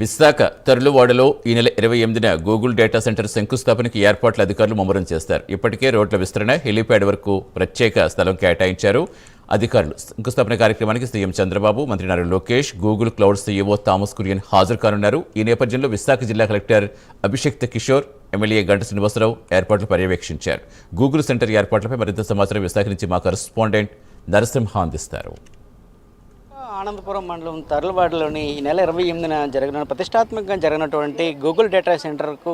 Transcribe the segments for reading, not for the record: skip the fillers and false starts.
విశాఖ తర్లువాడలో ఈ నెల 28న Google data centre శంకుస్థాపనకి ఏర్పాట్ల అధికారులు ముమ్మరం చేస్తారు. ఇప్పటికే రోడ్ల విస్తరణ, హెలీప్యాడ్ వరకు ప్రత్యేక స్థలం కేటాయించారు. అధికారులు శంకుస్థాపన కార్యక్రమానికి సీఎం చంద్రబాబు, మంత్రి Nara Lokesh, Google cloud CEO Thomas Kurian హాజరు కానున్నారు. ఈ నేపథ్యంలో విశాఖ జిల్లా కలెక్టర్ అభిషిక్త్ కిషోర్, ఎమ్మెల్యే గంట శ్రీనివాసరావు ఏర్పాట్లు పర్యవేక్షించారు. గూగుల్ సెంటర్ ఏర్పాట్లపై మరింత సమాచారం విశాఖ నుంచి మా కరెస్పాండెంట్ నరసింహ అందిస్తారు. ఆనందపురం మండలం తర్లువాడలోని ఈ నెల 28న ప్రతిష్టాత్మకంగా జరిగినటువంటి గూగుల్ డేటా సెంటర్కు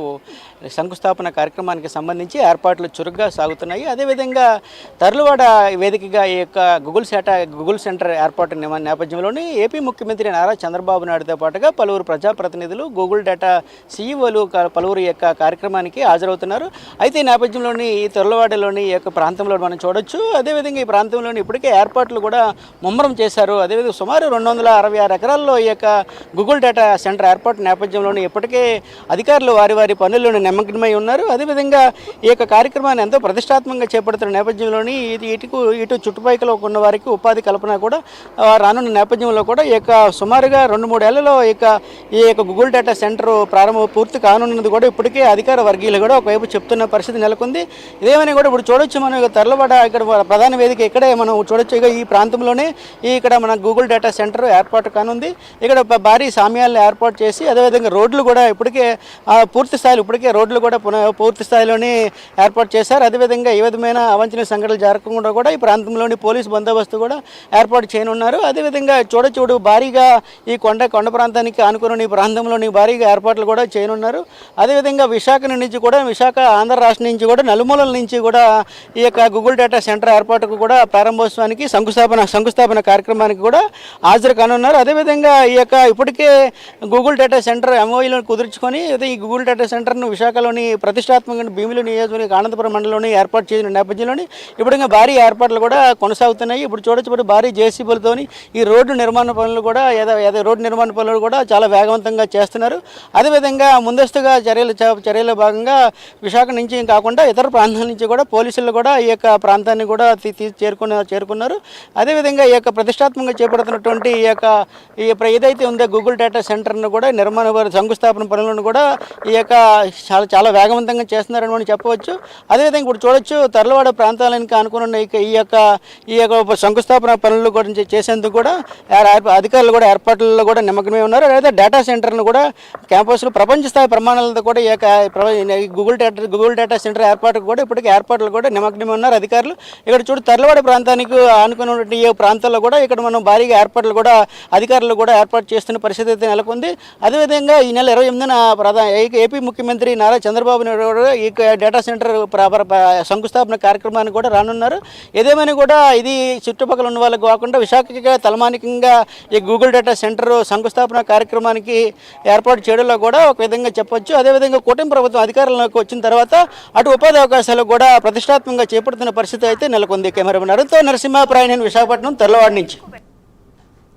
శంకుస్థాపన కార్యక్రమానికి సంబంధించి ఏర్పాట్లు చురుగ్గా సాగుతున్నాయి. అదేవిధంగా తర్లువాడ వేదికగా ఈ యొక్క గూగుల్ సెంటర్ ఏర్పాటు నేపథ్యంలోని ఏపీ ముఖ్యమంత్రి నారా చంద్రబాబు నాయుడుతో పాటుగా పలువురు ప్రజాప్రతినిధులు, గూగుల్ డేటా సీఈఓలు పలువురు యొక్క కార్యక్రమానికి హాజరవుతున్నారు. అయితే ఈ నేపథ్యంలోని ఈ తర్లువాడలోని ఈ యొక్క ప్రాంతంలో మనం చూడొచ్చు. అదేవిధంగా ఈ ప్రాంతంలోని ఇప్పటికే ఏర్పాట్లు కూడా ముమ్మరం చేశారు. అదేవిధంగా సుమారు 266 ఎకరాల్లో ఈ యొక్క గూగుల్ డేటా సెంటర్ ఏర్పాటు నేపథ్యంలోని ఇప్పటికే అధికారులు వారి పనుల్లోని నిమగ్నమై ఉన్నారు. అదేవిధంగా ఈ యొక్క కార్యక్రమాన్ని ఎంతో ప్రతిష్టాత్మకంగా చేపడుతున్న నేపథ్యంలోని ఇటు చుట్టుపక్కల ఉన్న వారికి ఉపాధి కల్పన కూడా రానున్న నేపథ్యంలో కూడా ఈ యొక్క సుమారుగా 2-3 ఏళ్లలో ఈ యొక్క గూగుల్ డేటా సెంటర్ పూర్తి కానున్నది కూడా ఇప్పటికే అధికార వర్గీయులు కూడా ఒకవైపు చెప్తున్న పరిస్థితి నెలకొంది. ఇదేమని కూడా ఇప్పుడు చూడొచ్చు. మనం తర్లువాడ ఇక్కడ ప్రధాన వేదిక ఇక్కడే మనం చూడొచ్చు. ఈ ప్రాంతంలోనే ఇక్కడ మన గూగుల్ డేటా సెంటర్ ఏర్పాటు కానుంది. ఇక్కడ భారీ సామ్యాలను ఏర్పాటు చేసి అదేవిధంగా రోడ్లు కూడా ఇప్పటికే రోడ్లు కూడా పూర్తి స్థాయిలోనే ఏర్పాటు చేశారు. అదేవిధంగా ఏ విధమైన అవాంఛనీయ సంఘటనలు జరగకుండా కూడా ఈ ప్రాంతంలోని పోలీసు బందోబస్తు కూడా ఏర్పాటు చేయనున్నారు. అదేవిధంగా చూడచూడు భారీగా ఈ కొండ ప్రాంతానికి ఆనుకుని ఈ ప్రాంతంలోని భారీగా ఏర్పాట్లు కూడా చేయనున్నారు. అదేవిధంగా విశాఖ ఆంధ్ర రాష్ట్రం నుంచి కూడా నలుమూలల నుంచి కూడా ఈ యొక్క గూగుల్ డేటా సెంటర్ ఏర్పాటుకు కూడా ప్రారంభోత్సవానికి శంకుస్థాపన కార్యక్రమానికి కూడా హాజరు కానున్నారు. అదేవిధంగా ఈ యొక్క ఇప్పటికే గూగుల్ డేటా సెంటర్ ఎంఓఈలను కుదుర్చుకొని ఈ గూగుల్ డేటా సెంటర్ను విశాఖలోని ప్రతిష్టాత్మకంగా భీమిలి నియోజకవర్గ ఆనందపురం మండలంలోని ఏర్పాటు చేసిన నేపథ్యంలోని ఇప్పుడు భారీ ఏర్పాట్లు కూడా కొనసాగుతున్నాయి. ఇప్పుడు చూడొచ్చు భారీ జేసీబీలతోని ఈ రోడ్డు నిర్మాణ పనులు కూడా చాలా వేగవంతంగా చేస్తున్నారు. అదేవిధంగా ముందస్తుగా చర్యల భాగంగా విశాఖ నుంచి కాకుండా ఇతర ప్రాంతాల నుంచి కూడా పోలీసులు కూడా ఈ యొక్క ప్రాంతాన్ని కూడా చేరుకున్నారు. అదేవిధంగా ఈ యొక్క ప్రతిష్టాత్మకంగా చేపడుతున్నటువంటి ఏదైతే ఉందో గూగుల్ డేటా సెంటర్ను కూడా శంకుస్థాపన పనులను కూడా ఈ యొక్క చాలా వేగవంతంగా చేస్తున్నారని మనం చెప్పవచ్చు. అదేవిధంగా ఇప్పుడు చూడొచ్చు తర్లువాడ ప్రాంతాలకు అనుకున్న ఈ యొక్క శంకుస్థాపన పనులు గురించి చేసేందుకు కూడా అధికారులు కూడా ఏర్పాట్లలో కూడా నిమగ్నమై ఉన్నారు. అదే డేటా సెంటర్ను కూడా క్యాంపస్లో ప్రపంచ స్థాయి ప్రమాణాలతో కూడా ఈ యొక్క గూగుల్ డేటా సెంటర్ ఏర్పాటుకు కూడా ఇప్పటికే ఏర్పాట్లు కూడా నిమగ్నమై ఉన్నారు అధికారులు. ఇక్కడ చూడు తర్లువాడ ప్రాంతానికి అనుకున్నటువంటి ఈ ప్రాంతాల్లో కూడా ఇక్కడ మనం భారీగా ఏర్పాట్లు కూడా అధికారులు కూడా ఏర్పాటు చేస్తున్న పరిస్థితి అయితే నెలకొంది. అదేవిధంగా ఈ నెల 28న ఏపీ ముఖ్యమంత్రి నారా చంద్రబాబు నాయుడు ఈ డేటా సెంటర్ శంకుస్థాపన కార్యక్రమానికి కూడా రానున్నారు. ఏదేమైనా కూడా ఇది చుట్టుపక్కల ఉన్న వాళ్ళకు కాకుండా విశాఖగా తలమానికంగా ఈ గూగుల్ డేటా సెంటర్ శంకుస్థాపన కార్యక్రమానికి ఏర్పాటు చేయడంలో కూడా ఒక విధంగా చెప్పొచ్చు. అదేవిధంగా కూటమి ప్రభుత్వం అధికారంలోకి వచ్చిన తర్వాత అటు ఉపాధి అవకాశాలు కూడా ప్రతిష్టాత్మకంగా చేపడుతున్న పరిస్థితి అయితే నెలకొంది. కెమెరామెన్ అరుణ్తో నరసింహ, నేను విశాఖపట్నం తర్లువాడ నుంచి.